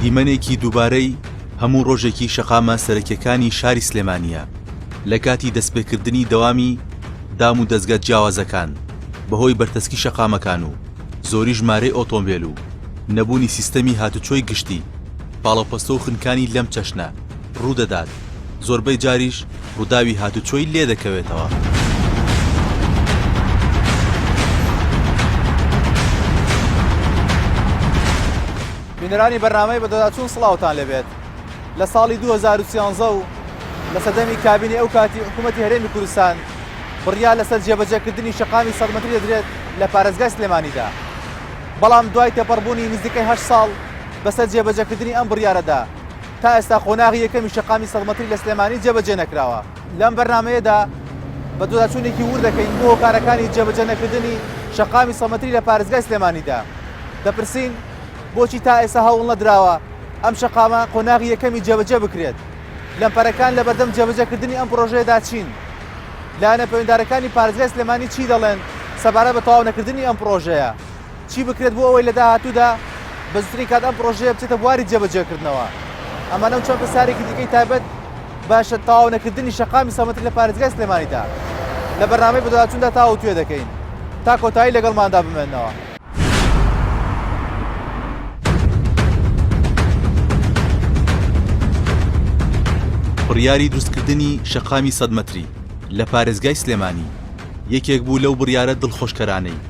دیمەنێکی دووبارەی هەموو ڕۆژێکی شەقامە سەرەکیەکانی شاری سلێمانیە لە کاتی دەستپێکردنی دەوامی دام و دەستگا جیاوازەکان بەهۆی بەرتەسکی شەقامەکان و زۆری ژمارەی ئۆتۆمبیل و نەبوونی سیستەمی هاتوچۆی گشتی پاڵەپەستە و خنکانی لەم چەشنە ڕوودەدات زۆربەی جاریش ڕووداوی هاتوچۆی لێ دەکەوێتەوە. بینەرانی بەرنامەی بەدەداچوون سڵاوتان لەبێت. لە ساڵی 2013 و لە سەدەمی کابینی ئەو کاتی حکوومەتی هەرێمی کوردستان بڕیا لەسەر جێبەجێکردنی شەقامی 100 مەتری دەدرێت لە پارێزگای سلێمانیدا. بەڵام دوای تێپەڕبوونی نزیکەی 8 ساڵ بەسەر جێبەجێکردنی ئەم بڕیارەدا تا ئێستا قۆناغی یەکەمی شەقامی 100 مەتری لە سلێمانی جێبەجێ نەکراوە. لەم بەرنامەیەدا بە دووداچوونێکی ور دەکەین بۆ هۆکارەکانی جێبەجێ نەکردنی شەقامی 100 مەتری لە پارێزگای سلێمانیدا. دەپرسین بۆچی تا ئێستا هەوڵ نەدراوە ئەم شەقامە قۆناغی یەکەمی جێبەجێ بکرێت؟ لەمپەرەکان لە بەردەم جێبەجێکردنی ئەم پرۆژەیەدا چین؟ لایەنە پەیوەنددارەکانی پارێزگای سلێمانی چی دەڵێن سەبارەت بە تەواو نەکردنی ئەم پرۆژەیە؟ چی بکرێت بۆ ئەوەی لە داهاتوودا بە زووترین کات ئەم پرۆژەیە بچێتە بواری جێبەجێکردنەوە؟ ئەمانە و چەند پرسیارێکی دیکەی تایبەت باشە تەواو نەکردنی شەقامی 100 مەتری لە پارێزگای سلێمانیدا لە بەرنامەی بەدەداچووندا تاوە توێ دەکەین تا کۆتایی لەگەڵماندا بمێننەوە. بڕیاری دروستکردنی شەقامی 100 مەتری لە پارێزگای سلێمانی یەکێک بوو لەو بڕیارە دڵخۆشکەرانەی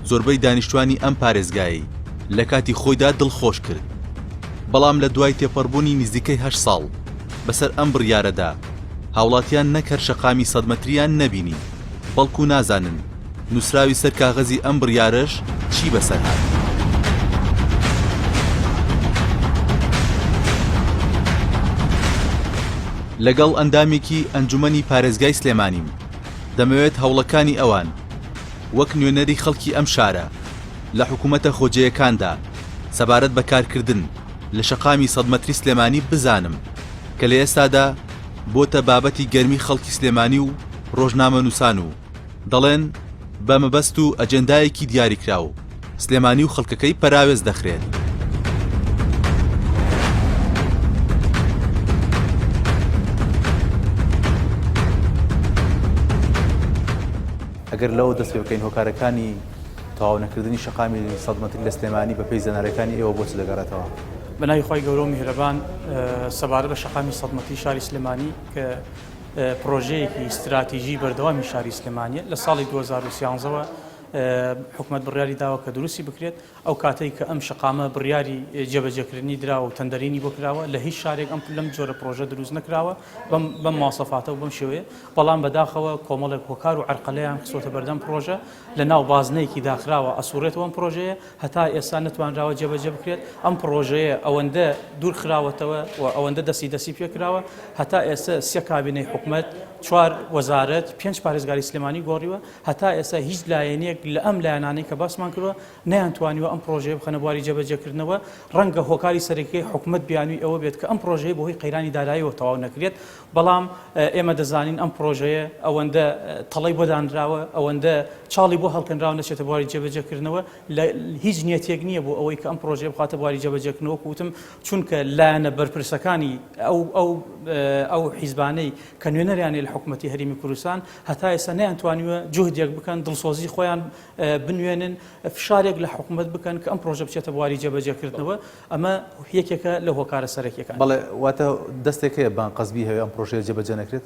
زۆربەی دانیشتوانی ئەم پارێزگایی لە کاتی خۆیدا دڵخۆش کرد. بەڵام لە دوای تێپەڕبوونی نزیکەی 8 ساڵ بەسەر ئەم بڕیارەدا هاوڵاتیان نەکرد شەقامی 100 مەتریان نەبینی بەڵکو نازانن نووسراوی سەر کاغەزی ئەم بڕیارەش چی بەسەر هات. لەگەڵ ئەندامێکی ئەنجومەنی پارێزگای سلێمانیم دەمەوێت هەوڵەکانی ئەوان وەک نوێنەری خەڵکی ئەم شارە لە حکوومەتە خۆجەیەکاندا سەبارەت بە کارکردن لە شەقامی 100 مەتری سلێمانی بزانم کە لە ئێستادا بۆتە بابەتی گەرمی خەڵکی سلێمانی و ڕۆژنامەنووسان و دەڵێن بە مەبەست و ئەجەندایەکی دیاریکراو سلێمانی و خەڵکەکەی پەراوێز دەخرێت. ئەگەر لەوە دەست پێ بکەین هۆکارەکانی تەواو نەکردنی شەقامی 100 مەتری لە سلێمانی بەپێی زەنارەکانی ئێوە بۆچ دەگەڕێتەوە؟ بەناوی خۆی گەورە و میهرەبان سەبارەت بە شەقامی 100 مەتری شاری سلێمانی کە پرۆژەیەکی استراتیژی بەردەوامی شاری سلێمانیە لە ساڵی 2013ەوە حکومەت بڕیاری داوە کە دروستی بکرێت ئەو کاتەی کە ئەم شەقامە بڕیاری جێبەجێکردنی دراوە و تەندەرینی بۆ کراوە لە هیچ شارێک ئەم لەم جۆرە پرۆژە دروست نەکراوە بەم ماسەفاتە و بەم شێوەیە. بەڵام بەداخەوە کۆمەڵێک هۆکار و عەرقەلەیان خستۆتە بەردەم پرۆژە لە ناو بازنەیەکی داخراوە ئەسوورێتەوە ئەم پرۆژەیە هەتا ئێستا نەتوانراوە جێبەجێ بکرێت. ئەم پرۆژەیە ئەوەندە دوور خراوەتەوە و ئەوەندە دەستی پێکراوە هەتا ئێستا 3 کابینەی حکومەت 4 وەزارەت 5 پارێزگاری سلێمانی گۆڕیوە هەتا ئێستا هیچ لایەنێک لە ئەم لایەنانەی کە باسمان کردووە نەیانتوانیوە ئەم پرۆژەیە بخەنە بواری جێبەجێکردنەوە. ڕەنگە هۆکاری سەرەکیەی حکومەت بیانووی ئەوە بێت کە ئەم پرۆژەیە بەهۆی قەیرانی داراییەوە تەواو نەکرێت. بەڵام ئێمە دەزانین ئەم پرۆژەیە ئەوەندە تەڵەی بۆدانراوە ئەوەندە چاڵی بۆ هەڵکەنراوە نەچێتە بواری جێبەجێکردنەوە هیچ نیەتێک نییە بۆ ئەوەی کە ئەم پرۆژەیە بخاتە بواری جێبەجێکردنەوە وتم چونکە لایەنە بەرپرسەکانی ئەو حیزبانەی کە نوێنەریانێ لە حکوومەتی هەرێمی کوردستان هەتا ئێستا نەیانتوانیوە جوهدێک بکەن دڵسۆزی خۆیان بنوێنن فشارێک لە حکوومەت بکەن کە ئەم پرۆژە بچێتە بواری جێبەجێکردنەوە. ئەمە یەکێکە لە هۆکارە سەرەکیەکان. بەڵێ واتە دەستێکەیە بان قەزبی هەیە ئەم پرۆژەیە جێبەجێ نەکرێت؟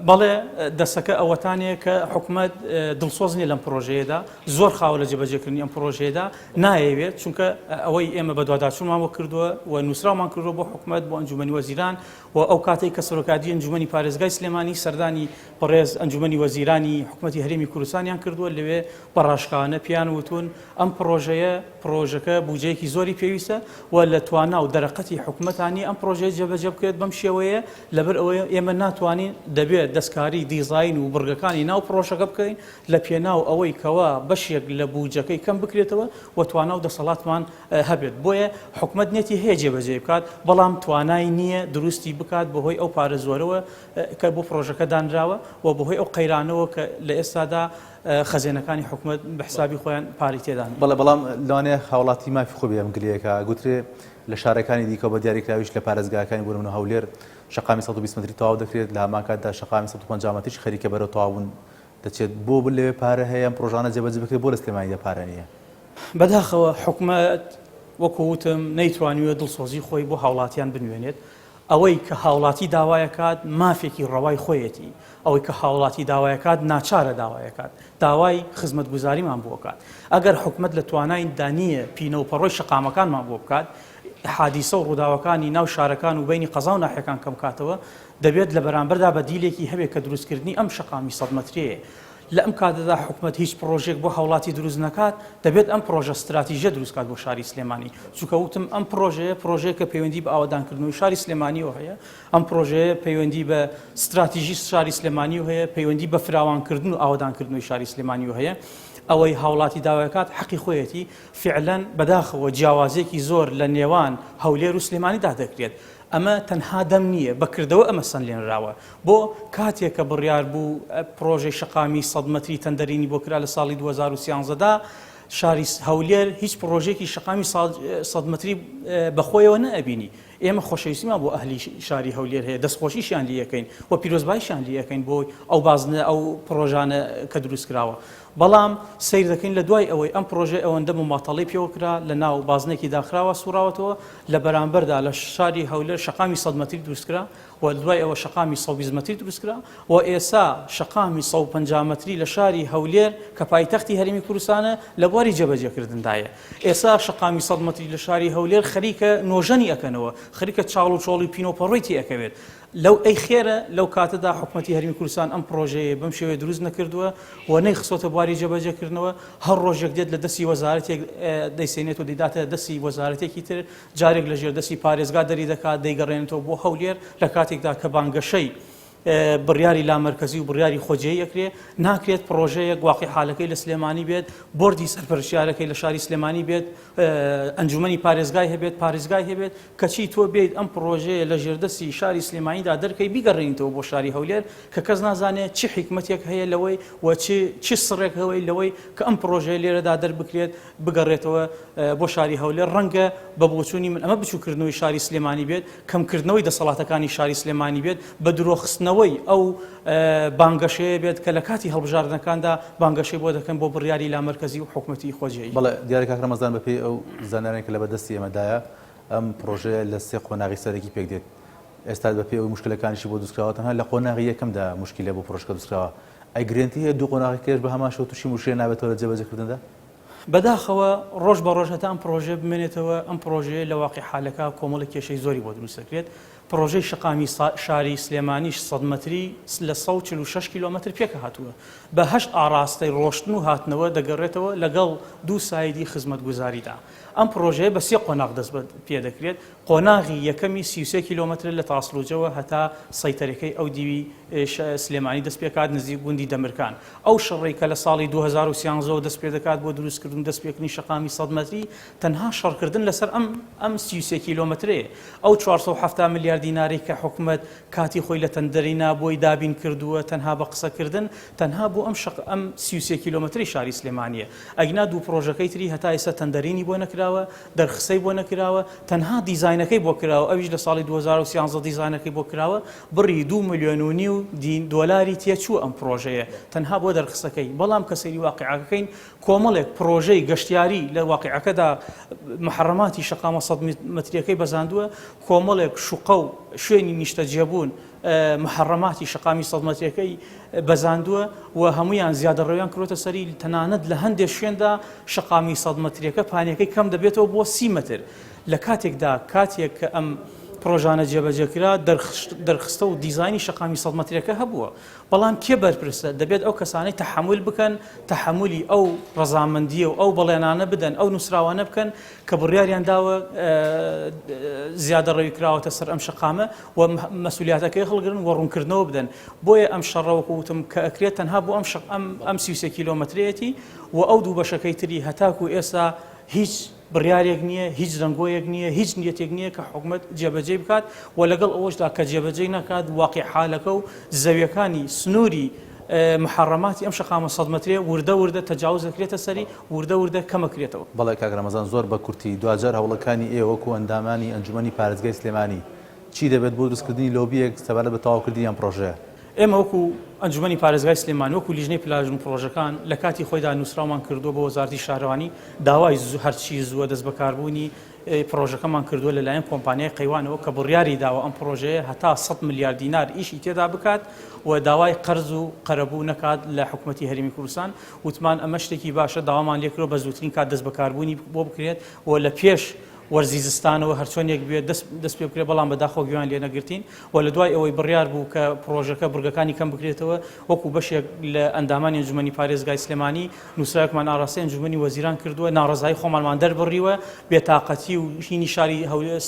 بەڵێ دەستەکە ئەوەتانەیە کە حکوومەت دڵسۆز نیە لەم پرۆژەیەدا زۆر خاوە لە جێبەجێکردنی ئەم پرۆژەیەدا نایەوێت چونکە ئەوەی ئێمە بە دوواداچوونمانەوە کردووە و نووسراومان کردووە بۆ حکوومەت بۆ ئەنجومەنی وەزیران و ئەو کاتەی کە سەرۆکاتی ئەنجومەنی پارێزگای سلێمانی سەردانی بەڕێز ئەنجومەنی وەزیرانی حکوومەتی هەرێمی کوردستانیان کردووە لەوێ بەڕاشکانە پیان وتون ئەم پرۆژەکە بودجەیەکی زۆری پێویستە و لە توانا و دەرەقەتی حکوومەتانی ئەم پرۆژەیە جێبەجێ بکرێت بەم شێوەیە لەبەر ئەوەیە ئێمە ناتوانین دەبێت دەستکاری دیزاین و بڕگەکانی ناو پرۆژەکە بکەین لە پێناو ئەوەی کەوا بەشێک لە بودجەکەی کەم بکرێتەوە و توانا و دەسەڵاتمان هەبێت. بۆیە حکوومەت نێتی هەیە جێبەجێ بکات بەڵام توانای نییە دروستی بکات بەهۆی ئەو پارە زۆرەوە کە بۆ پرۆژەکە دانراوە و بەهۆی ئەو قەیرانەوە کە لە ئێستادا خەزێنەکانی حکوومەت بە حسابی خۆیان پارەی تێدان. بەڵام لەوانەیە هاوڵاتی مافی خۆ بێ ئەنگلیەکە گوترێ لە شارەکانی دیکە بە دیاریکراویش لە پارێزگاکانی بۆ نمونە هەولێر شقامی 120 متری تەواو دەکرێت لە هەمان کاتدا شقامی 150 متریش خەریکە بەرەو تەواوبوون دەچێت بۆ لەوێ پارە هەیە پرۆژانە جێبەجێ بکرێت بۆ لە سلێمانیدا پارە نییە. بەداخەوە حکوومەت وەکو وتم نەیتوانیوە دڵسۆزی خۆی بۆ هاوڵاتیان بنوێنێت. ئەوەی کە هاوڵاتی داوایەکات مافێکی ڕەوای خۆیەتی، ئەوەی کە هاوڵاتی داوایەکات ناچارە داوایەکات، داوای خزمەتگوزاریمان بۆ بکات. ئەگەر حکومەت لە توانای دانیە پینەوپەڕۆی شقامەکانمان بۆ بکات، حادیسە و ڕووداوەکانی ناو شارەکان و بینی قەزا و ناحیەکان کەم کاتەوە، دەبێت لە بەرامبەردا بە دیلێکی هەبێت کە دروستکردنی ئەم شقامی 100 مترەیە. لە ئەم کاتەدا حکومەت هیچ پرۆژێک بۆ هاوڵاتی دروست نەکات، دەبێت ئەم پرۆژە استراتیژیە دروستکات بۆ شاری سلێمانی. چونکە وتم ئەم پرۆژەیە کە پەیوەندی بە ئاوادانکردنەوەی شاری سلێمانیەوە هەیە، ئەم پرۆژەیە پەیوەندی بە استراتیژی شاری سلێمانی هەیە، پەیوەندی بە فراوانکردن و ئاوادانکردنەوەی شاری سلێمانی هەیە. ئەوەی هاوڵاتی داوایەکات حەقی خۆیەتی فعلەن بەداخەوە جیاوازێکی زۆر لە نێوان هەولێر و سلێمانیدا دەکرێت. ئەمە تەنها دەم نییە، بەکردەوە ئەمە سەنلێنراوە بۆ کاتێک کە بڕیار بوو پرۆژەی شقامی 100 متری تەندەرینی بۆ کرا لە ساڵی 2013دا شاری هەولێر هیچ پرۆژێکی شقامی 100 متری بەخۆیەوە نەئەبینی. ئێمە خۆشەویستیمان بۆ ئەهلی شاری هەولێر هەیە، دەستخۆشیشیان لەکەین و پیرۆزباییشیان لەکەین بۆ ئەو بازنە ئەو پرۆژانە کە دروست کراوە. بەڵام سیر دەکەین لە دوای ئەوەی ئەم پرۆژە ئەوەندە مماطەڵی پێوە کرا لە ناو بازنێکی داخراوە سوراوەتەوە لە بەرامبەردا لە شاری هەولێر شقامی 100 متری دروست کرا و دوای ئەوە شقامی 120 متری دروست کرا و ئێستا شقامی 150 متری لە شاری هەولێر کە پایتەختی هەرێمی کوردستانە لە بواری جێبەجێکردندایە. ئێستا شقامی 100 متری لە شاری هەولێر خەریکە نۆژەنی ئەکەنەوە، خەریکە چاڵ و چۆڵی پینۆپەڕۆی تێ ئەکەوێت. لەو ئەی خێرە لەو کاتەدا حکوومەتی هەرێمی کوردستان ئەم پرۆژەیە بەم شێوەیە دروست نەکردووە و نەیخسۆتە بواری جێبەجێکردنەوە. هەر ڕۆژێک دێت لە دەستی وەزارەتێک دەیسێنێت و دەیداتە دەستی وەزارەتێکی تر، جارێک لە ژێر دەستی پارێزگا دەری دەکات، دەیگەڕێنێتەوە بۆ هەولێر لە کاتێکدا کە بانگەشەی بڕیاری لامەرکەزی و بڕیاری خۆجێی ئەکرێ، ناکرێت پرۆژەیەک واقعی حالەکەی لە سلێمانی بێت، بۆردی سەرپەرشتیارەکەی لە شاری سلێمانی بێت، ئەنجومەنی پارێزگای هەبێت، پارێزگای هەبێت، کەچی تۆ بێت ئەم پرۆژەیە لە ژێردەستی شاری سلێمانیدا دەرکەی بیگەڕێنیتەوە بۆ شاری هەولێر کە کەس نازانێت چی حکمەتێک هەیە لەوەی و چی سڕێک هەوەی لەوەی کە ئەم پرۆژەیە لێرەدا دەربکرێت بگەڕێتەوە بۆ شاری هەولێر. ڕەنگە بە بۆچوونی من ئەمە بچووکردنەوەی شاری سلێمانی بێت، کەمکردنەوەی دەسەڵاتەکانی شاری سلێمانی بێت، بە درۆخستنەوەی ئەو بانگەشەیە بێت کە لە کاتی هەڵبژاردنەکاندا بانگەشەی بۆ دەکەن بۆ بڕیاری لامەرکەزی و حکوومەتی خۆجێی. بەڵێ دیارە کاک ڕەمەزان بەپێی ئەو زانانێک کە لە بەدەستی ئێمەدایە ئەم پرۆژەیە لە سێ قۆناغی سەرەکی پێک دێت. ئێستا بەپێی ئەو مشکلەکانیشی بۆ دروستکراوە تەنها لە قۆناغی یەکەمدا مشکلە بۆ پرۆژەکە دروستکراوە. ئەی گرنتی هەیە دوو قۆناغی کێش بە هەمان شێوە تووشی مشکلە نابێتەوە لە جێبەجێکردندا؟ بەداخەوە ڕۆژ بە ڕۆژ هەتا ئەم پرۆژە بمێنێتەوە. ئەم پرۆژەیە لە واقعی حالەکە کۆمەڵی کێشەی زۆری بۆ دروست دەکرێت. پرۆژەی شقامی شاری سلێمانیش 100 متری لە 146 کیلۆمەتر پێکە هاتووە، بە 8 ئاراستەی ڕۆشتن و هاتنەوە دەگەڕێتەوە لەگەڵ دوو سایدی خزمەتگوزاریدا. ئەم پرۆژەیە بە سێ قۆناغ دەست پێ دەکرێت. قۆناغی یەکەمی 33 کیلۆمەتر لە تاسڵوجەوە هەتا سەیتەرەکەی ئەو دیوی سلێمانی دەست پێکات نزیک گوندی دەمرکان. ئەو شەڕێی کە لە ساڵی 2013 دەست پێ دەکات بۆ دروستکردن دەستپێکردنی شقامی 100 متری تەنها شەڕکردن لەسەر ئەم 33 کیلۆمەترەیە. ئەو 470 میلیارد دیناری کە حکوومەت کاتی خۆی لە تەندەرینا بۆی دابین کردووە تەنها بە قسەکردن، تەنها بۆ ئەم 33 کیلۆمەتری شاری سلێمانیە. ئەگنا دوو پرۆژەکەی تری هەتا ئێستا تەندەرینی بۆ نەکراوە، دەرخسەی بۆ نەکراوە، تەنها دیزاینەکەی بۆ کراوە. ئەویش لە ساڵی 2013 دیزاینەکەی بۆ کراوە، بڕی 2.5 ملیۆن دۆلاری تێچوو ئەم پرۆژەیە تەنها بۆ دەرخسەکەی. بەڵام کە سەیری واقعەکەین کۆمەڵێک پرۆژەی گەشتیاری لە واقعەکەدا محرماتی شقامە 100 متریەکەی بەزاندووە، کۆمەڵێک شوقە و شوێنی نیشتە جێبوون محرماتی شقامی 100 متریەکەی بەزاندووە و هەمویان زیادەڕەویان کردوتە سەری. تەنانەت لە هەندێک شوێندا شقامی 100 متریەکە پانیەکەی کەم دەبێتەوە بۆ 30 متر. لە کاتێکدا کاتێک کە ئەم پرۆژانە جێبەجێکرا دەرخستە و دیزایانی شقامی 100 متریەکە هەبووە. بەڵام کێ بەرپرسە؟ دەبێت ئەو کەسانەی تەحمل بکەن، تەحملی ئەو ڕەزامەندیە و ئەو بەڵێنانە بدەن، ئەو نووسراوانە بکەن کە بڕیاریان داوە زیادە ڕێوی کراوەتە سەر ئەم شقامە و مەسئولیاتەکەی هەڵگرن و ڕوونکردنەوە بدەن. بۆیە ئەم شەڕەوەکو وتم کە ئەکرێت تەنها بۆ ئەم 33 کیلۆمەترێتی و ئەو دوو بەشەکەی تری هەتاکو ئێستا هیچ بڕیارێک نییە، هیچ ڕنگۆیەک نییە، هیچ نیەتێک نییە کە حکوومەت جێبەجێ بکات و لەگەڵ ئەوەشدا کە جێبەجێ ناکات واقعی حالەکە و زەویەکانی سنووری محرماتی ئەم شەقامە 100 مەترێ وردە تەجاوز دەکرێتە سەری وردە کەمەکرێتەوە. بەڵێ کاک ڕەمەزان زۆر بە کورتی دوجار هەوڵەکانی ئێوە وەکو ئەندامانی ئەنجومەنی پارێزگای سلێمانی چی دەبێت بۆ دروستکردنی لۆبیەک سەبارەت بە تەواوکردنی ئەم پرۆژەیە؟ ئێمە وەکو ئەنجومەنی پارێزگای سلێمانی وەکو لیژنەی پلاژن پرۆژەکان لە کاتی خۆیدا نووسراومان کردووە بۆ وەزارەتی شارەوانی داوای هەرچی زووە دەست بەکاربوونی پرۆژەکەمان کردووە لەلایەن کۆمپانیای قەیوانەوە کە بڕیاری داوە ئەم پرۆژەیە هەتا 100 میلیارد دینار ئیشی تێدا بکات و داوای قەرز و قەرەبوو نەکات لە حکوومەتی هەرێمی کوردستان. وتمان ئەمە شتێکی باشە داوامان لێکرۆ بە زووترین کات دەست بەکاربوونی بۆ بکرێت و لە پێش وەرزی زستانەوە هەرچۆنێک بێت دەست پێ بکرێت بەڵام بەداخۆ گویان لێ نەگرتین و لە دوای ئەوەی بڕیار بوو کە پرۆژەکە بورگەکانی کەم بکرێتەوە وەکو بەشێک لە ئەندامانی ئەنجومەنی پارێزگای سلێمانی نووسراوێکمان ئاڕاستی ئەنجومەنی وەزیران کردووە ناڕەزایی خۆمانمان دەربڕیوە بێتاقەتی و هینی شاری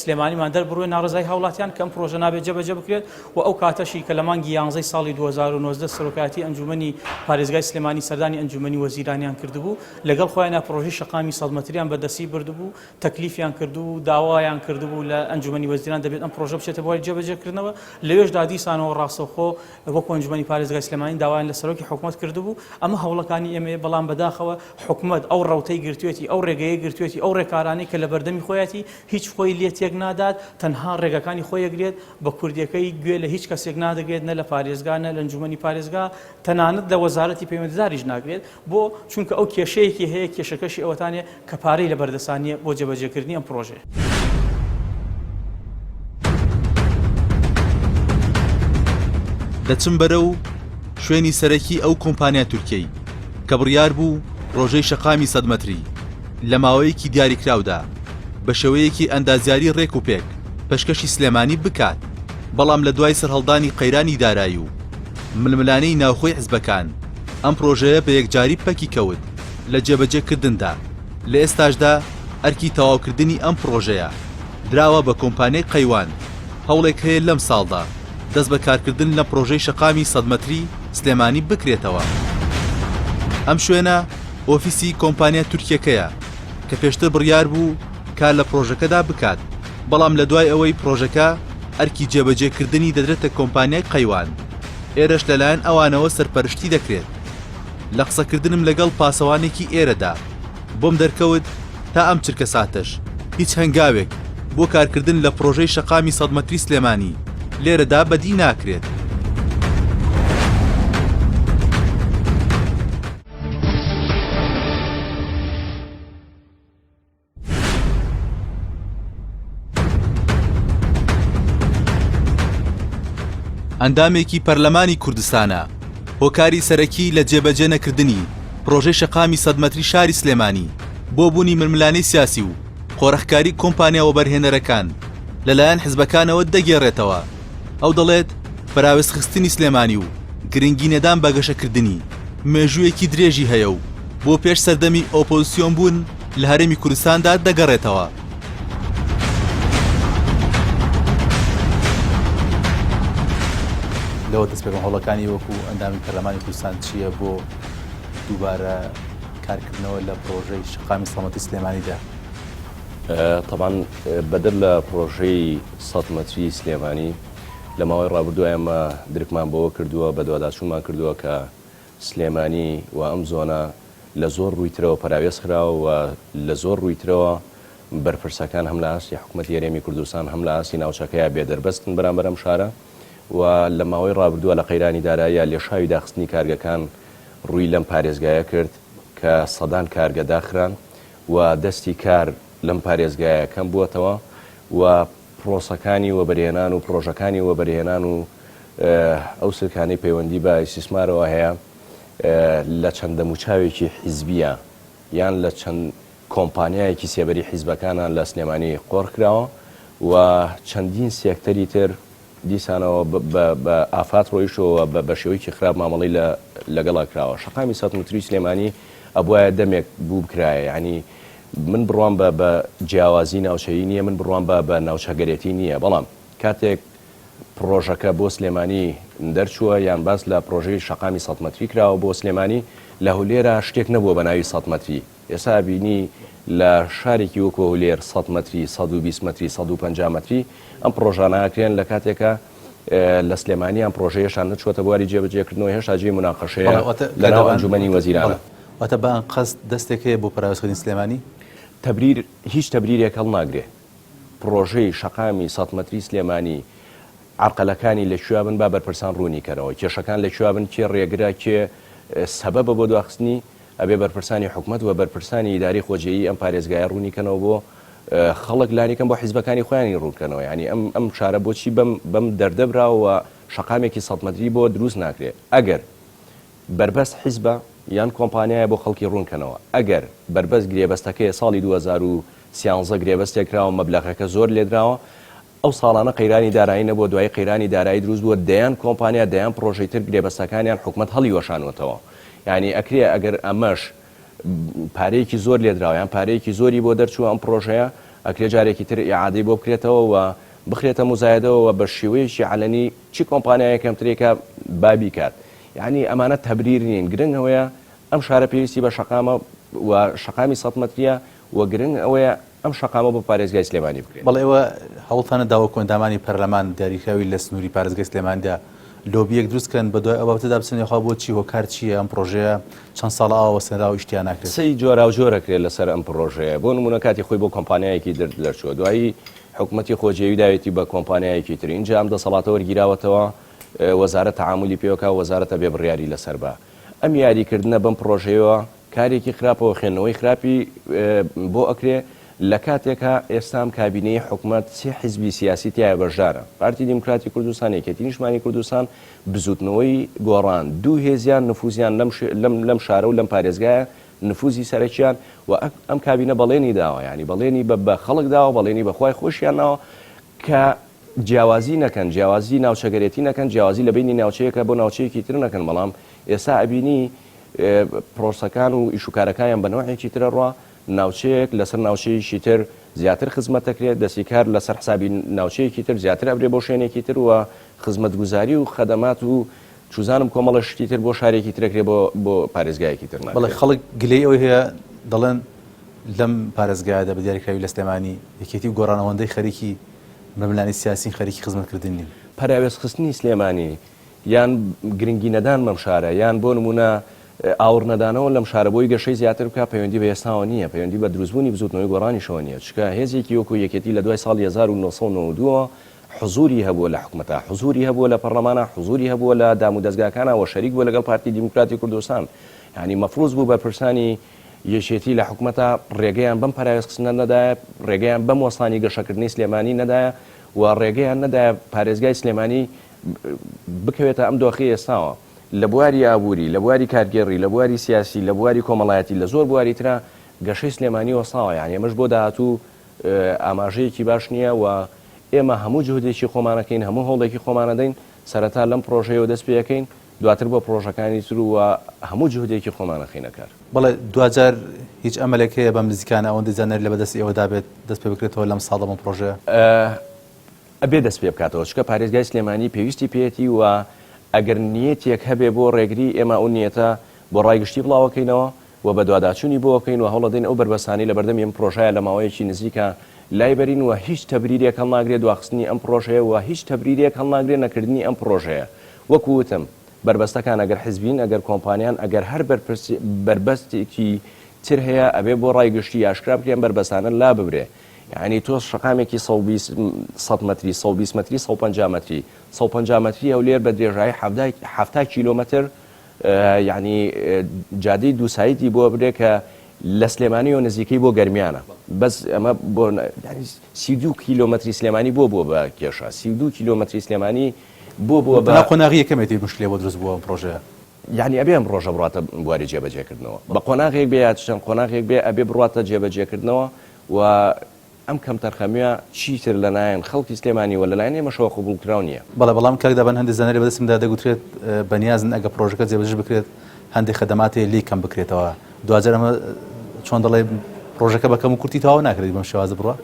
سلێمانیمان دەربڕوە ناڕەزایی هاوڵاتیان کەم پرۆژە نابێت جەبەجە بکرێت و ئەو کاتەشی کە لە مانگی 11 ساڵی 2019 سەرۆکایەتی ئەنجومەنی پارێزگای سلێمانی سەردانی ئەنجومەنی وەزیرانیان کردبوو لەگەڵ خۆیان پرۆژەی شەقامی 100 مەتریان بەدەستی بردبوو تەکلیفیان کردو داوایان کردبوو لە ئەنجومەنی وەزیران دەبێت ئەم پرۆژە بچێتە بۆ جێبەجێکردنەوە لەوێشدا دیسانەوە ڕاستەوخۆ وەکو ئەنجومەنی پارێزگای سلێمانی داوایان لە سەرۆکی حکوومەت کردبوو ئەمە هەوڵەکانی ئێمە بەڵام بەداخەوە حکوومەت ئەو ڕەوتەی گرتوێتی ئەو ڕێگەیە گرتوێتی ئەو ڕێکارانەی کە لە بەردەمی خۆیەتی هیچ خۆی لێ تێک نادات تەنها ڕێگەکانی خۆی یەگرێت بە کوردیەکەی گوێ لە هیچ کەسێک نادەگرێت نە لە پارێزگا نە لە ئەنجومەنی پارێزگا تەنانەت لە وەزارەتی پەیوەندیداریش ناگرێت بۆ چونکە ئەو کێشەیەکی هەیە کێشەکەشی ئەوەتانێ کە پارەی لە بەردەسانیە بۆ جێبەجێکردنی ئەم پرۆژەیە. دەچم بەرە و شوێنی سەرەکی ئەو کۆمپانیا تورکیەی کە بڕیار بوو ڕۆژەی شەقامی 100 مەتری لە ماوەیەکی دیاریکراودا بە شێوەیەکی ئەندازیاری ڕێک و پێک پێشکەشی سلێمانی بکات بەڵام لە دوای سەرهەڵدانی قەیرانی دارایی و ململانەی ناوخۆی حزبەکان ئەم پرۆژەیە بە یەکجاری پەکی کەوت لە جێبەجێکردندا لە ئێستاشدا ئەرکی تەواوکردنی ئەم پرۆژەیە دراوە بە کۆمپانیای قەیوان هەوڵێک هەیە لەم ساڵدا دەست بەکارکردن لە پرۆژەی شەقامی 100 مەتری سلێمانی بکرێتەوە. ئەم شوێنە ئۆفیسی کۆمپانیا تورکیەکەیە کە پێشتر بڕیار بوو کار لە پرۆژەکەدا بکات بەڵام لە دوای ئەوەی پرۆژەکە ئەرکی جێبەجێکردنی دەدرێتە کۆمپانیای قەیوان ئێرەش لەلایەن ئەوانەوە سەرپەرشتی دەکرێت. لە قسەکردنم لەگەڵ پاسەوانێکی ئێرەدا بۆم دەرکەوت تا ئەم چرکە ساتەش هیچ هەنگاوێک بۆ کارکردن لە پرۆژەی شەقامی 100 مەتری سلێمانی لێرەدا بەدی ناکرێت. ئەندامێکی پەرلەمانی کوردستانە هۆکاری سەرەکی لە جێبەجێ نەکردنی پرۆژەی شەقامی 100 مەتری شاری سلێمانی بۆ بوونی ململانەی سیاسی و خۆڕەخکاری کۆمپانیاوە بەرهێنەرەکان لەلایەن حزبەکانەوە دەگێڕێتەوە. ئەو دەڵێت فراوێز خستنی سلێمانی و گرنگی نەدان بە گەشەکردنی مێژوویەکی درێژی هەیە و بۆ پێش سەردەمی ئۆپۆزیسیۆن بوون لە هەرێمی کوردستاندا دەگەڕێتەوە. لەوە دەست پێ هەوڵەکانی وەکو ئەندامی پەرلەمانی کوردستان چییە بۆ دووبارە کارکردنەوە لە پرۆژەی شەقامی 100 مەتری سلێمانیدا؟ طبعا بەدەر لە پرۆژەی 100 مەتری سلێمانی لە ماوەی ڕابردووە ئێمە درکمان بەوە کردووە بە دوواداچوونمان کردووە کە سلێمانی و ئەم زۆنە لە زۆر ڕوویترەوە پەراوێز خراوە و لە زۆر ڕوویترەوە بەرپرسەکان هەم لە ئاسی حکوومەتی هەرێمی کوردستان هەم لە ئاسی ناوچەکەیە بێدەربەستن بەرامبەر ئەم شارە و لە ماوەی ڕابردووە لە قەیرانی داراییە لێشاوی داخستنی کارگەکان ڕووی لەم پارێزگایە کرد کە سەدان کارگە داخران و دەستی کار لەم پارێزگایە کەم بووەتەوە و پرۆسەکانی وەبەرهێنان و پرۆژەکانی وەبەرهێنان و ئەو سەرکانەی پەیوەندی بە ئیسیسمارەوە هەیە لە چەند دەموچاوێکی حیزبیە یان لە چەند کۆمپانیایەکی سێبەری حیزبەکانە لە سلێمانی قۆڕ کراوە و چەندین سێکتەری تر دیسانەوە بە ئافات ڕۆیشەوە بە شێوەیەکی خراپ مامەڵی لەگەڵا کراوە. شەقامی 100 مەتری سلێمانی ئەبوایە دەمێک بوو بکرایە، یعنی من بڕوان بە جیاوازی ناوچەیی نییە، من بڕوان بە ناوچەگەرێتی نییە، بەڵام کاتێک پرۆژەکە بۆ سلێمانی دەرچووە یان باس لە پرۆژەی شەقامی 100 مەتری کراوە بۆ سلێمانی لە هەولێرە شتێک نەبووە بە ناوی 100 مەتری. ئێستا بینی لە شارێکی وەکو هەولێر 100 مەتری 120 مەتری 150 مەتری ئەم پرۆژانەکرێن لە کاتێکە لە سلێمانیان پرۆژەیەشان نەچۆتە بواری جێبەجێکردنەوە هێشتا جێی مناقەشەیە لەناو ئەنجومەنی وەزیرانە. واتە بەیان قەست دەستێک هەیە بۆ پەراوێزکردنی سلێمانی؟ هیچ تەبریرێک هەڵ ناگرێ. پرۆژەی شەقامی 100 مەتری سلێمانی عرقەلەکانی لەکوێ بن با بەرپرسان ڕوونی کەرەوە، کێشەکان لەکوێ بن، کێ ڕێگرە، کێ سەبەبە بۆ دواخستنی ئەبێ بەرپرسانی حکوومەت و بەرپرسانی ئیداری خۆجێیی ئەم پارێزگایە ڕوونی کەنەوە بۆ خەڵک لانیکەم بۆ حیزبەکانی خۆیانی ڕوونکەنەوە. ینی ئەم شارە بۆچی بەم دەردەبراوە شەقامێکی 100 مەتری بۆ دروست ناکرێت. ئەگەر بربەست حیزبە یان کۆمپانیایە بۆ خەڵکی ڕوونکەنەوە، ئەگەر بربەست گرێبەستەکەی ساڵی 2013 گرێبەستێکراوە مەبلەغەکە زۆر لێدراوە، ئەو ساڵانە قەیرانی دارایی نەبووە، دوای قەیرانی دارایی دروست بووە، دەیان کۆمپانیا دەیان پرۆژەی تر گرێبەستەکانیان حکوومەت هەڵی وەشانوەتەوە. ینی ئەکرێ ئەگەر ئەمەش پارەیەکی زۆر لێدراوە یان پارەیەکی زۆری بۆ دەرچووە ئەم پرۆژەیە، ئەکرێ جارێکی تر ئیعادەی بۆ بکرێتەوە و بخرێتە مزایدەوە بە شێوەیەکی عەلەنی چی کۆمپانیایەکەم ترێکە بابی کات. یعنی ئەمانە تەبریر نین، گرنگ ئەوەیە ئەم شارە پێویستی بە شەقامە و شەقامی 100 مەتریە و گرنگ ئەوەیە ئەم شەقامە بۆ پارێزگای سلێمانی بکرێت. بەڵێ ئێوە هەوڵتانە داوە کۆندامانی پەرلەمان دیاریکراوی لە سنووری پارێزگای سلێماندا لۆبیەک دروستکەن بە دوای ئەو بابەتەدا بچنەوە بۆ چی هۆکار چییە ئەم پرۆژەیە چەند ساڵ ئاوە سەرراوە ئیشتیان ناکرێت؟ سەی جۆرا و جۆرەکرێت لەسەر ئەم پرۆژەیە. بۆ نمونە کاتی خۆی بۆ کۆمپانیایەکی دەرچووە، دوایی حکوومەتی خۆجێوی داوێتی بە کۆمپانیایەکی تر، اینجا ئەم دەسەڵاتە وەرگیراوەتەوە وەزارەت تەعاملی پێوەکە وەزارەتە بێبڕیاری لەسەربا. ئەم یاریکردنە بەم پرۆژەیەوە کارێکی خراپەوە خوێندنەوەی خراپی بۆ ئەکرێ لە کاتێکە ئێستام کابینەی حکوومەت سێ حیزبی سیاسی تایە بەشدارە. پارتی دیموکراتی کوردستان، یەکێتی نیشتمانی کوردستان، بزوتنەوەی گۆڕان، دوو هێزیان نفوزیان لەم شارە و لەم پارێزگایە نفوزی سەرەکیان و ئەم کابینە بەڵێنی داوە، ینی بەڵێنی بە خەڵک داوە، بەڵێنی بەخوای خۆشیان ناوە کە جیاوازی نەکەن، جیاوازی ناوچەگەرێتی نەکەن، جیاوازی لە بینی ناوچەیەکە بۆ ناوچەیەکی تر نەکەن. بەڵام ئێستا ئەبینی پرۆسەکان و ئیشوکارەکانیان بە نوعێکی ترە ڕوا، ناوچەیەک لەسەر ناوچەیەکی تر زیاتر خزمەت دەکرێت، دەستی کار لەسەر حسابی ناوچەیەکی تر زیاتر ئەبرێ بۆ شوێنێکی تر و خزمەتگوزاری و خەدەمات و چوزانم کۆمەڵە شتی تر بۆ شارێکی ترەکرێ بۆ پارێزگایەکی تر. بەڵێ خەڵک گلەی ئەوەی هەیە دەڵێن لەم پارێزگایەدا بە دیاریکراوی لە سلێمانی یەکێتی و گۆڕانەوەندەی خەریکی مەملانی سیاسی خەریکی خزمەتکردن نین. پەراوێزخستنی سلێمانی یان گرنگی نەدان مەم شارە یان بۆ نمونە ئاور نەدانەوە لەم شارە بۆی گەشەی زیاتر بکە پەیوەندی بە ئێستاوە نییە، پەیوەندی بە دروستبوونی بزوتنەوەی گۆڕانیشەوە نییە. چکە هێزێکی وەکو یەکێتی لە دوای ساڵی 1992 حضوری هەبووە لە حکوومەتە، حضوری هەبووە لە پەرلەمانە، حضوری هەبووە لە دام و دەستگاکانەوە، شەریک بووە لەگەڵ پارتی دیموکراتی کوردستان. ینی مەفروض بوو بەرپرسانی یەکێتی لە حکوومەتە ڕێگەیان بەم پەراوێزخستنە نەدایە، ڕێگەیان بەم وەستانی گەشەکردنی سلێمانی نەدایە و ڕێگەیان نەدایە پارێزگای سلێمانی بکەوێتە ئەم دۆخی ئێستاوە. لە بواری ئابووری، لە بواری کارگێڕی، لە بواری سیاسی، لە بواری کۆمەڵایەتی، لە زۆر بواری ترە گەشەی سلێمانی وەساوە. یعنی ئێمەش بۆ داهاتوو ئاماژەیەکی باش نییە و ئێمە هەموو جهودێکی خۆمانەکەین، هەموو هەوڵێکی خۆمانەدەین سەرەتا لەم پرۆژەیە دەست پێەکەین، دواتر بۆ پرۆژەکانی تر و هەموو جهودێکی خۆمانەکەینە کار. بەڵێ دوجار هیچ ئەمەلێک هەیە بەم نزیکانە ئەوەندەی زانەر لە بەدەستی ئێوەدا بێت دەست پێ بکرێتەوە لەم ساڵە بەم پرۆژەیە؟ ئەبێ دەست پێ بکاتەوە، چکە پارێزگای سلێمانی پێویستی پێێتی و ئەگەر نیەتێک هەبێ بۆ ڕێگری ئێمە ئەو نیەتە بۆ ڕایگشتی بڵاوەکەینەوە و بە دوواداچوونی بۆەکەین و هەوڵەدەین ئەو بربەسانی لە بەردەمی ئەم پرۆژەیە لە ماوەیەکی نزیکە لایبەرین و هیچ تەبریرێک هەڵ ناگرێت دواخستنی ئەم پرۆژەیە و هیچ تەبریرێک هەڵ ناگرێت نەکردنی ئەم پرۆژەیە. وەکو وتم بربەستەکان ئەگەر حیزبین، ئەگەر کۆمپانیان، ئەگەر هەر بربەستێکی تر هەیە ئەبێ بۆ ڕایگشتی ئاشکرا بکرێن بربەسانە لا ببرێ. یعنی تۆ شەقامێکی 100 مەتری، 120 مەتری، 150 مەتری، 150 مەتری ئەو لێر بە درێژایی 70 کیلۆمەتر یعنی جادەی دووسایتی بۆ بێ کە لە سلێمانی و نزیکەی بۆ گەرمیانە. بەس ئەمە بۆ 32 کیلۆمەتری سلێمانی بۆ بە کێشە، 32 کیلۆمەتری سلێمانی بۆ بە قۆناغی یەکەمێتی مشکلێ بۆ دروست بووە پرۆژەیە. یعنی ئەبێ ئەم ڕۆژە بڕاتە بواری جێبەجێکردنەوە، بە قۆناغێک بێ یا چەند قۆناغێک بێ ئەبێ بڕاتە جێبەجێکردنەوە و ئەم کەم تەرخەمیە چیتر لەلایەن خەڵکی سلێمانی و لەلایەن ئێمەشەوە قبولکراو نییە. بەڵام کاکدابان هەندێک زانەری بەدەستمدا دەگوترێت بەنیازن ئەگە پرۆژەکە جێبەجێ بکرێت هەندێک خەدەماتی لی کەم بکرێتەوە. دوجار ئەمە چۆن دەڵێ پرۆژەکە بەکەم و کورتی تەواو ناکرێت بەم شێوازە بڕوە؟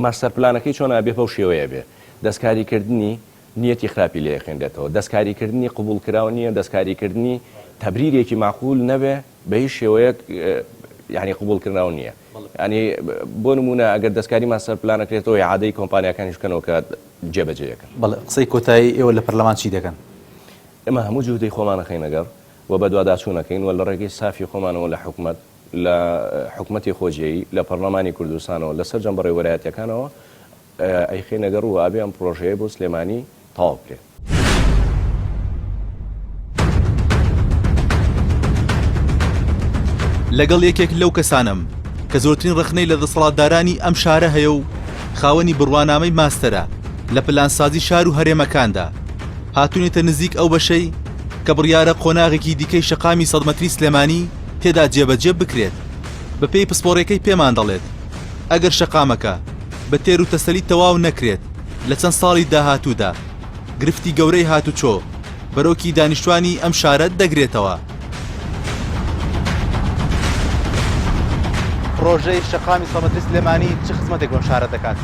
ماستەر پلانەکەی چۆن ئەبێ بەو شێوەیە بێ، دەستکاریکردنی نیەتی خراپی لێ خوێندێتەوە، دەستکاریکردنی قبولکراو نییە، دەستکاریکردنی تەبریرێکی معقول نەبێ بە هیچ شێوەیەک یعنی قبولکردنەوە نییە. ینی بۆ نمونە ئەگەر دەستکاری ماستەر پلانەکرێتەوە عادەی کۆمپانیەکانی بکەنەوە کە جێبەجێەکەن. بەڵێ قسەی کۆتایی ئێوە لە پەرلەمان چی دەکەن؟ ئێمە هەموو جودەی خۆمانەکەین نەگەڕ و بە دوواداچوونەکەین و لە ڕێگەی سافی خۆمانەوە لە حکوومەت لە حکوومەتی خۆجیایی لە پەرلەمانی کوردستانەوە لەسەر جەمبەڕێ وەلایەتیەکانەوە ئەیخێ نەگەڕ و ئابێ ئەم پرۆژەیە بۆ سلێمانی تەواو بکرێت. لەگەڵ یەکێک لەو کەسانم کە زۆرترین ڕخنەی لە دەسەڵاتدارانی ئەم شارە هەیە و خاوەنی بڕوانامەی ماستەرە لە پلانسازی شار و هەرێمەکاندا هاتوونێتە نزیک ئەو بەشەی کە بڕیارە قۆناغێکی دیکەی شەقامی 100 مەتری سلێمانی تێدا جێبەجێ بکرێت. بە پێی پسپۆڕەکەی پێمان دەڵێت ئەگەر شەقامەکە بە تێر و تەسەلی تەواو نەکرێت لە چەند ساڵی داهاتوودا گرفتی گەورەی هاتوچۆ بەرۆکی دانیشتوانی ئەم شارە دەگرێتەوە. پرۆژەی شەقامی 100 مەتری سلێمانی چ خزمەتێک بۆ شارە دەکات؟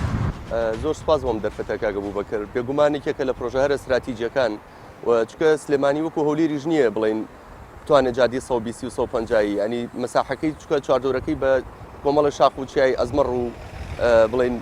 زۆر سپاس بۆم دەرفەتەکە گەبوو بەکرد بێگومانێکێکە لە پرۆژە هەرە استراتیجیەکان و چکە سلێمانی وەکو هەولێریش نییە بڵین توانێت جادی 120 و 150 ینی مەساحەکەی چکە چواردۆرەکەی بە کۆمەڵە شاخ و چیای ئەزمەڕ و بڵین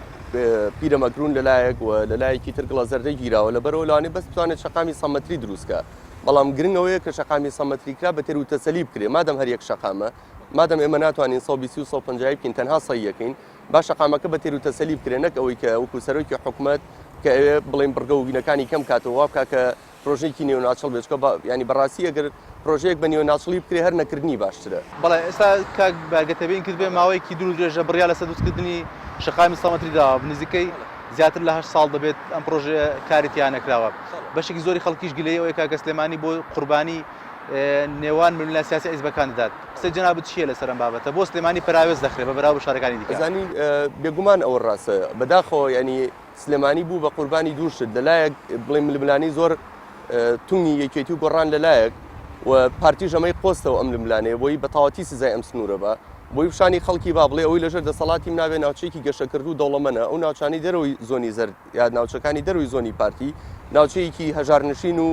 پیرەمەگرون لەلایەک و لەلایەکی تر گڵە زەردەی گیراوە لەبەرەوە لەوانێ بەس بتوانێت شەقامی 100 مەتری دروستکە. بەڵام گرنگەوەیە کە شەقامی 100 مەتری کرا بە تێر و تەسەلی بکرێ مادەم هەر یەک شەقامە مادەم ئێمە ناتوانین 120 و 150 بکەین تەنها سەیەکەین با شەقامەکە بە تێر و تەسەلی بکرێ نەک ئەوەی کە وەکو سەرۆکی حکوومەت کە ئەوێ بڵین بڕگە و گینەکانی کەم کاتەوە بکە کە پرۆژێکی نێوناچڵ بێت ینی بەڕاستی ئەگەر پرۆژەیەک بە نێوناچڵی بکرێ هەر نەکردنی باشترە. بەڵێ ئێستا کاک بەرگەتەبین کرد بێ ماوەیەکی دوور درێژە بڕیا لەسەر دروستکردنی شەقامی 100 مەتری داوە بنزیکەی زیاتر لە 8 ساڵ دەبێت ئەم پرۆژە کاریتیان نەکراوە. بەشێکی زۆری خەڵکیش گلەی ئەوەی کاکە سلێمانی بۆ قوربانی نێوان ململا سیاسی حیزبەکان دەدات. قسەی جەنابەت چییە لەسەر ئەم بابەتە؟ بۆ سلێمانی پراوێز دەخرێت بە بەراورد بە شارەکانی دیکە؟ زانی بێگومان ئەوە ڕاستە بەداخەوە ینی سلێمانی بوو بە قوربانی دوو شت لەلایەک بڵین ململانی زۆر تونگی یەکێتی و گۆڕان لەلایەک و پارتی ژەمەی قۆستەوە ئەم ململانەیە بۆی بە تەواوەتی سزای ئەم سنوورە بە بۆی پیشانی خەڵکی با بڵێ ئەوەی لەژێر دەسەڵاتی ناوێ ناوچەیەکی گەشەکرد و دەوڵەمەنە ئەو ناوچانی دەرەوەی زۆنی زەرد یا ناوچەکانی دەروی زۆنی پارتی ناوچەیەکی هەژارنشین و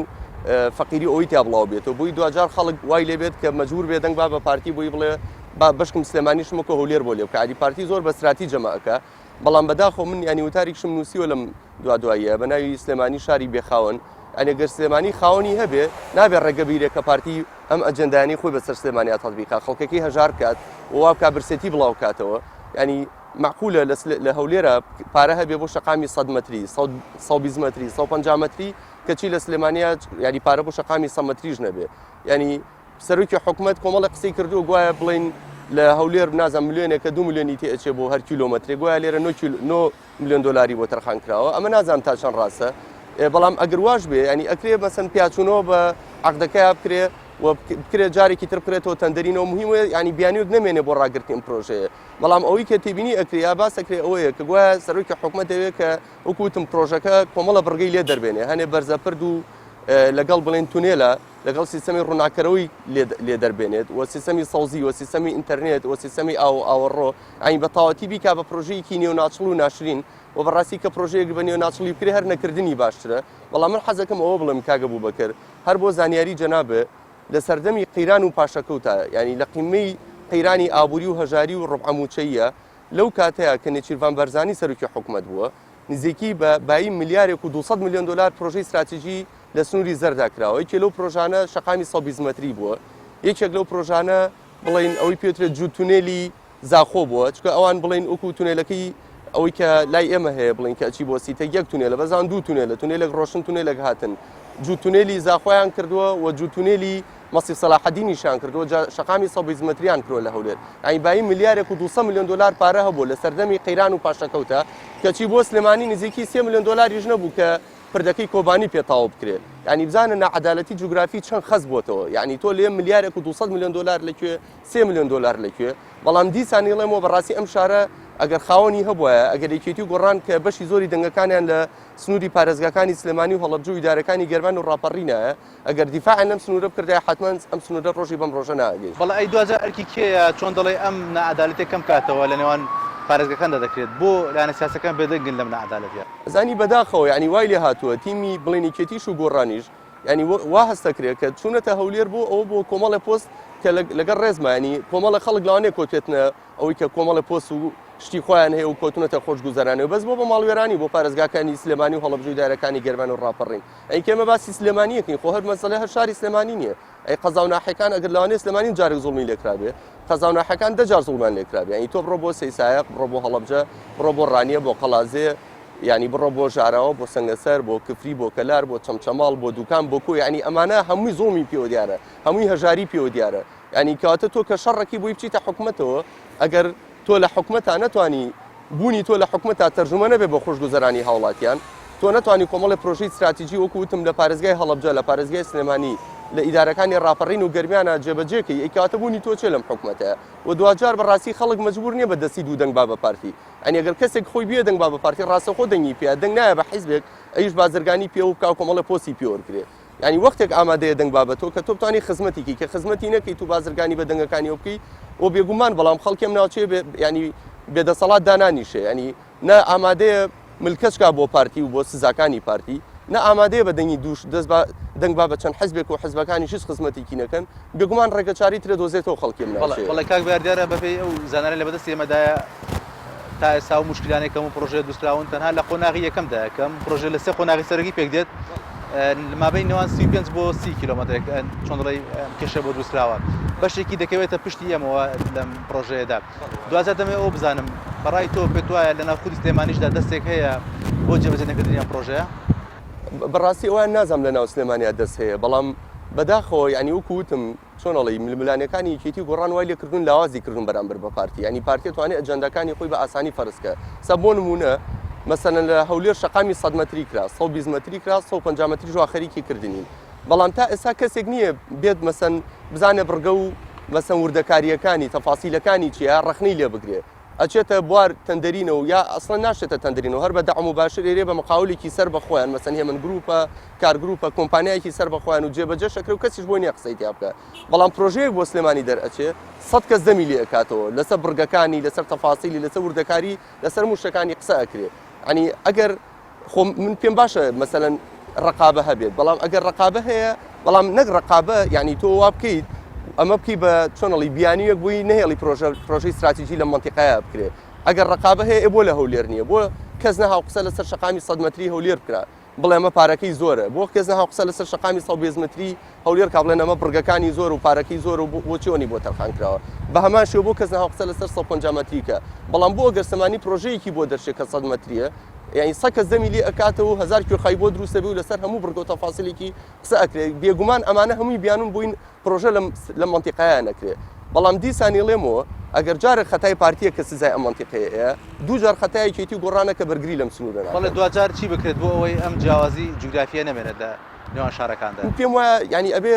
فەقیری ئەوی تا بڵاو بێتەوە بۆی دوجار خەڵک وای لێبێت کە مەجبور بێ دەنگ با بە پارتی بۆی بڵێ با بەشکم سلێمانیشمەکە هەولێر بۆ لێ بکە عادی پارتی زۆر بە استراتی جەماعەکە بەڵام بەداخۆ من ینی وتارێکشم نووسیوە لەم دواییە بە ناوی سلێمانی شاری بێخاوەن ئەگەر سلێمانی خاوەنی هەبێ نابێت ڕێگەبیرێک کە پارتی ئەم ئەجەندانی خۆی بەسەر سلێمانی تەطبیقا خەڵکەکەی هەژار کات و کا برسێتی بڵاو کاتەوە ینی معقولە لە هەولێرە پارە هەبێ بۆ شەقامی 100 مەتری 120 مەتری 150 مەتری کەچی لە سلێمانیا ینی پارە بۆ شەقامی 100 مەتریش نەبێ ینی سەرۆکی حکوومەت کۆمەڵی قسەی کردو گوایە بڵین لە هەولێر نازان ملیۆنێکە 2 ملیۆنی تێچێ بۆ هەر کیلۆمەترێ گوایە لێرە 9 ملیۆن دلاری بۆ تەرخان کراوە ئەمە نازانم تا چەند ڕاستە بەڵام ئەگەر واش بێ ینی ئەکرێ بەسەن پیاچوونەوە بە عەقدەکەی بکرێ و بکرێت جارێکی تر بکرێتەوە تەندەرینەوە مهمە ینی بیانیوت نمێنێ بۆ ڕاگررتین پرۆژەیە بەڵام ئەوەی کە تێبینی ئەکرێ یا باسەکرێ ئەوەیە کە گوایە سەرۆکی حکوومەت دەوێت کە وەکوتم پرۆژەکە کۆمەڵە بڕگەی لێ دەربێنێ هەنێ بەرزەپرد و لەگەڵ بڵێن تونێلە لەگەڵ سیستەمی ڕووناکەرەوەی لێ دەربێنێت و سیستەمی سەوزی و سیستەمی ئینتەرنێت و سیستەمی ئاوەڕۆ ئاین بە تاواتی بیکا بە پرۆژەیەکی نێوناچڵ و ناشرین و بەڕاستی کە پرۆژەیەک بە نێوناچڵی بکرێ هەر نەکردنی باشترە بەڵام من حەزەکەم ئەوە بڵێم کاگە بوو بەکرد هەر بۆ زانیاری جەنابێ لە سەردەمی قەیران و پاشەکەوتە ینی لە قیمەی قەیرانی ئابووری و هەژاری و ڕوبعەموچەیە لەو کاتەیە کە نێچیروان بەرزانی سەرۆکی حکوومەت بووە نزیکی بە بایی ملیارێک و 200 میلیۆن دلار پرۆژەی استراتیژی لە سنووری زەردا کراوە یەکێ لەو پرۆژانە شەقامی 120 مەتری بووە یەکێک لەو پرۆژانە بڵین ئەوەی پێوترێت جووت تونێلی زاخۆ بووە چکە ئەوان بڵین وەکو تونێلەکەی ئەوەی کە لای ئێمە هەیە بڵین کە ئەچی بۆ سیتە یەک تونێلە بەزان دوو تونێلە تونێلێک ڕۆشن تونێلێک هاتن جووت تونێلی زاخۆیان کردووە و جووت تونێلی مەسیح سەلاحەدینیشان کردووە شەقامی 120 مەتریان کردووە لە هەولێر ئەی بایی ملیارێک و 200 میلیۆن دلار پارە هەبوو لە سەردەمی قەیران و پاشەکەوتە کەچی بۆ سلێمانی نزیکی 3 میلیۆن دلاریش نەبوو کە پردەکەی کۆبانی پێتاوە بکرێت ینی بزانە نەعەدالەتی جوگرافی چەند خەز بۆتەوە یعنی تۆ لێ ملیارێک و 200 میلیۆن دلار لەکوێ 3 میلیۆن دلار لەکوێ بەڵام دیسانیڵێمەوە بەڕاستی ئەم شارە ئەگەر خاوەنی هەبووە ئەگەر یەکێتی و گۆڕان کە بەشی زۆری دەنگەکانیان لە سنووری پارێزگاکانی سلێمانی و هەڵەبجە و ئیدارەکانی گەرمان و ڕاپەڕینە ئەگەر دیفاعیان لەم سنوورە بکردای حتمەن ئەم سنوورە ڕۆژی بەم ڕۆژە ناگەیت بەڵێ ئەی دوجار ئەرکی کێیە چۆن دەڵێ ئەم نەعەدالەتی کەم کاتەوە لە نێوان پارێزگاکاندا دەکرێت بۆ لایەنە سیاسەکان بێدەنگن لەم نەعەدالەتیە زانی بەداخەوە ینی وای لێ هاتووە تیمی بڵێنیکێتیش و گۆڕانیش ینی وا هەستەکرێت کە چوونەتە هەولێر بۆ ئەو بۆ کۆمەڵی پۆست کە لەگەڵ ڕێزمە ینی کۆمەڵە خەڵک لەوانەیە کۆتێتنە ئەوەی کە کۆمەڵی پۆست و شتی خۆیان هەیە و کۆتونەتە خۆشگوزەرانە و بەس بۆ بە ماڵوێرانی بۆ پارێزگاکانی سلێمانی و هەڵەبژووی دارەکانی گەرمان و ڕاپەڕین ئەی کێمە باسی سلێمانیەکەین خۆ هەر مەسەلە هەر شاری سلێمانی نییە ئەی قەزا و ناحەکان ئەگەر لەوانەیە سلێمانی جارێک زوڵمی لێکرابێ قەزا و ناحەکان دەجار زوڵمان لێکرابێ ئەی تۆ بڕۆ بۆ سەیسایق بڕۆ بۆ هەڵەبجە بڕۆ بۆ ڕانیە بۆ قەڵازێ ینی بڕۆ بۆ ژارەوە بۆ سەنگەسەر بۆ کفری بۆ کەلار بۆ چەمچەماڵ بۆ دوکان بۆ کۆ ینی ئەمانە هەمووی زوڵمی پێوە دیارە هەمووی هەژاری پێوە دیارە ینی کەواتە تۆ کە شەڕێکی بۆی بچیتە حکوومەتەوە ئەگەر تۆ لە حکوومەتە نەتوانی بوونی تۆ لە حکوومەتە تەرجمە نەبێ بە خۆشگوزەرانی هاوڵاتیان تۆ نەتوانی کۆمەڵی پرۆژەی استراتیژی وەکوتم لە پارێزگای هەڵەبجە لە پارێزگای سلێمانی لە ئیدارەکانی ڕاپەڕین و گەرمیانە جێبەجێکەی ئەیکاتە بوونی تۆ چێ لەم حکوومەتە و دوجار بەڕاستی خەڵک مەجبور نییە بە دەستی دوو دەنگ با بە پارتی ئەنی ئەگەر کەسێک خۆی بێ دەنگ با بە پارتی ڕاستەخۆ دەنگی پێ دەنگ نایە بە حیزبێک ئەیش بازرگانی پێ و بکاو کۆمەڵە پۆستی پێوەرگێ ینی وەختێک ئامادەیە دەنگ بابەتەوە کە تۆ بتانی خزمەتێکی کە خزمەتی نەکەی تو بازرگانی بە دەنگەکانی بکەی و بێگومان بەڵام خەڵکیم ناوچێ ینی بێدەسەڵات دانانیشێ ینی نە ئامادەیە ملکەچکا بۆ پارتی و بۆ سزاکانی پارتی نە ئامادەیە بە دەنگی دووش دەست دەنگ با بە چەند حزبێک و حزبەکانی شش خزمەتێکی نەکەن بێگومان ڕێگەچاری ترە دۆزێتەوە خەڵکیم ناوچێ بەڵێ کاک بەردیارە بەپێی ئەو زانارە لە بەدەستی ئێمەدایە تا ئێستا و مشکلانێکەکەم و پرۆژێ دووسراون تەنها لە قۆناغی یەکەمدا یەکەم پرۆژێ لە سێ قۆناغی سەرەکی پێک دێت مابەی نێوان 35 بۆ 30 کیلۆمەترێک چۆن ڕێی کێشە بۆ دروستراوە بەشێکی دەکەوێتە پشتی ئەمەوە لەم پرۆژەیەدا دوازە دەمێ ئەو بزانم بەڕای تۆ پێت وایە لە ناوخودی سلێمانیشدا دەستێک هەیە بۆ جێبەجێنەکردنیان پرۆژەیە بەڕاستی ئەویان نازانم لە ناو سلێمانیا دەست هەیە بەڵام بەداخەوە ینی وەکوتم چۆنەڵی ململانەکانی یەکێتی گۆڕان وای لێکردن لاوازی کردن بەرامبەر بە پارتی ینی پارتی توانێت ئەجەندەکانی خۆی بە ئاسانی فەرزکە سە بۆ نمونە مەسەلەن لە هەولێر شەقامی 100 مەتری کرا 120 مەتری کرا 150 مەتری ژوا خەریکی کردنین بەڵام تا ئێستا کەسێک نییە بێت مەسەن بزانێ بڕگە و مەسەن وردەکاریەکانی تەفاسیلەکانی چیە ڕەخنەی لێ بگرێ ئەچێتە بوار تەندەرینەوە یا ئەسڵەن ناشێتە تەندەرینەوە هەر بە دەعم و باشر ێرێ بە مقاولێکی سەر بەخۆیان مەسەن هێمن گروپە کارگروپە کۆمپانیایەکی سەر بەخۆیان و جێبەجێ شەکر و کەسیش بۆ نییە قسەی تیا بکە بەڵام پرۆژەیەک بۆ سلێمانی دەرئەچێ 100 کەس دەمی لێ ئەکاتەوە لەسەر بڕگەکانی لەسەر تەفاسیلی لەسەر وردەکاری لەسەر موشتەکانی قسە ئەکرێ ینی ئەگەر خۆ من پێم باشە مەسەلەن ڕقابە هەبێت بەڵام ئەگەر ڕقابە هەیە بەڵام نەک ڕقابە ینی تۆ وا بکەیت ئەمە بکەی بە چۆنەڵی بیانیەک بووی نهێڵی پرۆژەی استراتیژی لە منتیقەیە بکرێت ئەگەر ڕقابە هەیە بۆ لە هەولێر نییە بۆ کەس نەهاو قسە لەسەر شەقامی 100 مەتری هەولێر بکرا بڵێ ئەمە پارەکەی زۆرە بۆ کەس نەهاو قسە لەسەر شەقامی 120 مەتری هەولێر کا بڵێن ئەمە بڕگەکانی زۆر و پارەکەی زۆر و بۆ چۆنی بۆ تەرخان کراوە بە هەمان شێوە بۆ کەس نەهاو قسە لەسەر 150 مەتریکە بەڵام بۆ ئەگەر سەمانی پرۆژەیەکی بۆ دەرشێت کە 100 مەتریە یعنی 100 کەس دەمی لێ ئەکاتەوە 1000 کیلۆخای بۆ دروستە بێ و لەسەر هەموو بڕگە و تەفاسیلێکی قسە ئەکرێت بێگومان ئەمانە هەمووی بیانون بووین پرۆژە لە منتیقەیە نەکرێت بەڵام دیسانی لێمەوە ئەگەر جارێک خەتای پارتیە کە سزای ئەم منتیقەیە دوو جار خەتایەکێتی گۆڕانە کە بەرگری لەم سنوورە بەڵێ دوجار چی بکرێت بۆ ئەوەی ئەم جیاوازی جوگرافیە نەمێنێت لە نێوان شارەکاندا پێم وایە ینی ئەبێ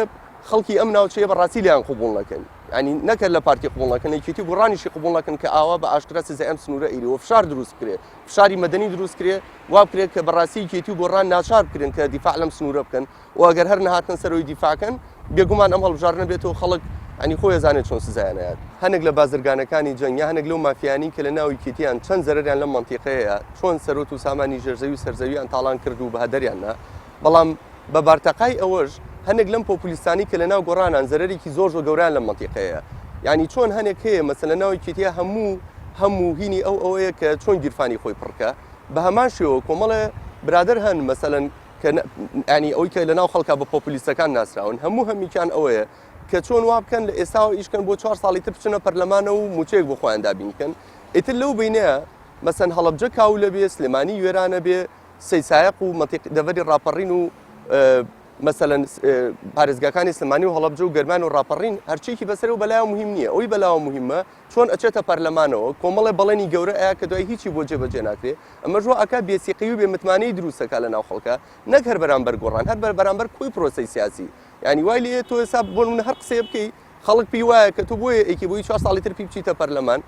خەڵکی ئەم ناوچەیە بەڕاستی لیان قبوڵ نەکەن ینی نەکرد لە پارتی قبوڵ نەکەن یەکێتی گۆڕانیشی قبوڵ نەکەن کە ئاوا بە ئاشکرا سزای ئەم سنوورە ئەیرەوە فشار دروست کرێ فشاری مەدەنی دروست کرێ وا بکرێت کە بەڕاستی یەکێتی گۆڕان ناچار بکرێن کە دیفاع لەم سنوورە بکەن و ئەگەر هەر نەهاتن سەرەوەی دیفاعکەن بێگومان ئەم هەڵبژار نەبێتەوە خەڵک ئەنی خۆی زانێت چۆن سزایانەیە هەنێک لە بازرگانەکانی جەنگ یا هەنێک لەو مافیانی کە لە ناوی کێتیان چەند زەرریان لەم منتیقەیە چۆن سەرۆت و سامانی ژێرزەوی و سەرزەویان تاڵان کرد و بەهەدەریاننا بەڵام بە بارتەقای ئەوەش هەنێک لەم پۆپولیستانی کە لە ناو گۆڕانان زەرەرێکی زۆر گەوران لە منتیقەیە ینی چۆن هەنێک هەیە مەسەلە ناوی کێتیە هەموو هینی ئەوەیە کە چۆن گیرفانی خۆی پڕکە بە هەمان شێوە کۆمەڵێ برادر هەن مەسەلەن ینی ئەوی کە لە ناو خەڵکا بە پۆپولیستەکان ناسراون هەموویان ئەوەیە کە چۆن وا بکەن لە ئێستا و ئیشکەن بۆ 4 ساڵی تر بچنە پەرلەمانە و موچەیەک بۆ خۆیان دابینکەن ئیتر لەو بینەیە مەسەن هەڵەبجە کاو لە بێ سلێمانی وێرانە بێ سەیسایق و دەڤەری ڕاپەڕین و مەسەلەن پارێزگاکانی سلێمانی و هەڵەبجە و گەرمان و ڕاپەڕین هەرچێکی بەسەر و بەلایەوە مهم نییە ئەوی بەلاوە مهمە چۆن ئەچێتە پەرلەمانەوە کۆمەڵێ بەڵێنی گەورە ئایا کە دوای هیچی بۆ جێبەجێ ناکرێت ئەمە ژۆ ئەکا بێسیقی و بێمتمانەی دروستەکە لە ناو خەڵکە نەک هەر بەرامبەر گۆڕان هەر بەرامبەر کۆی پرۆسەی سیاسی ینی وای لێ تۆ ئێستا بۆ منە هەر قسەیە بکەی خەڵک پێی وایە کە تۆ بۆیە ئەیکی بۆی 4 ساڵی تر پێی بچیتە پەرلەمان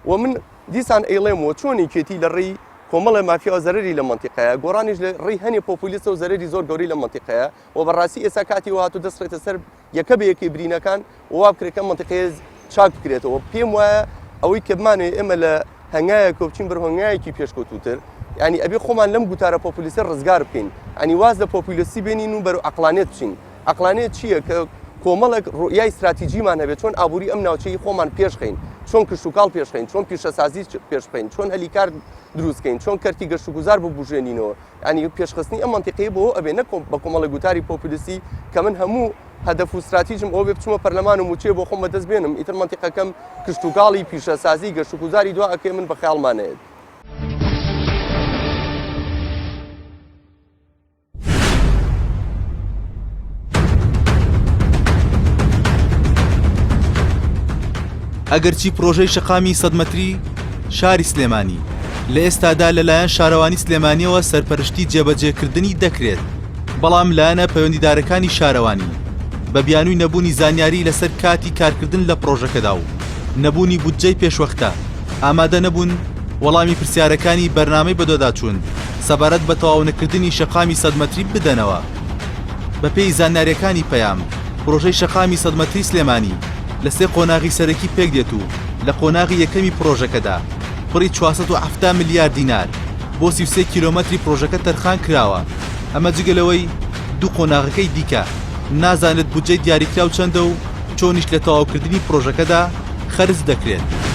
و من دیسان ئەیڵێمەوە چۆنی کێتی لە ڕێی کۆمەڵە مافیا و زەرری لە منتیقەیە گۆڕانیش لە ڕێی هەنێ پۆپولیستە و زەرری زۆر گەوری لە منتیقەیە و بەڕاستی ئێستا کاتی وهاتوو دەستڕێتە سەر یەکە بە یەکەی برینەکان و وا بکرێت کە منتیقەیە چاک بکرێتەوە پێم وایە ئەوەی کە بمانوێ ئێمە لە هەنگایەکە بچین بەر هەنگایەکی پێشکەوتوتر ینی ئەبێ خۆمان لەم گوتارە پۆپولیسە ڕزگار بکەین ئەنی واز لە پۆپولیسی بێنین و بەر عەقلانیت بچین عەقلانیت چییە کە کۆمەڵێک ڕۆیای استراتیجیمان هەبێت چۆن ئابووری ئەم ناوچەی خۆمان پێشخین چۆن کشتوکاڵ پێشخین چۆن پیشەسازی پێشخین چۆن هەلیکار دروستکەین چۆن کەرتی گەشتوگوزار ببوژێنینەوە ینی پێشخستنی ئەم منتیقەیە بۆ ئەبێ نەکۆم بە کۆمەڵی گوتاری پۆپولیسی کە من هەموو هەدەف و استراتیژم ئەوە بێ بچمە پەرلەمان و موچێ بۆ خۆم بەدەست بێنم ئیتر منتیقەکەم کشتوکاڵی پیشەسازی گەشتوگوزاری دوا ئەکەی من بە خەیاڵمانەیە ئەگەرچی پرۆژەی شەقامی 100 مەتری شاری سلێمانی لە ئێستادا لەلایەن شارەوانی سلێمانیەوە سەرپەرشتی جێبەجێکردنی دەکرێت بەڵام لایەنە پەیوەندیدارەکانی شارەوانی بە بیانووی نەبوونی زانیاری لەسەر کاتی کارکردن لە پرۆژەکەدا و نەبوونی بودجەی پێشوەختە ئامادە نەبوون وەڵامی پرسیارەکانی بەرنامەی بەدۆداچوون سەبارەت بە تەواو نەکردنی شەقامی 100 مەتری بدەنەوە بەپێی زانیاریەکانی پەیام پرۆژەی شەقامی 100 مەتری سلێمانی لە سێ قۆناغی سەرەکی پێک دێت و لە قۆناغی یەکەمی پرۆژەکەدا پڕی 470 میلیارد دینار بۆ 33 کیلۆمەتری پرۆژەکە تەرخان کراوە ئەمە جگەلەوەی دوو قۆناغەکەی دیکە نازانێت بودجەی دیاریکراو چەندە و چۆنیش لە تەواوکردنی پرۆژەکەدا خەرج دەکرێت.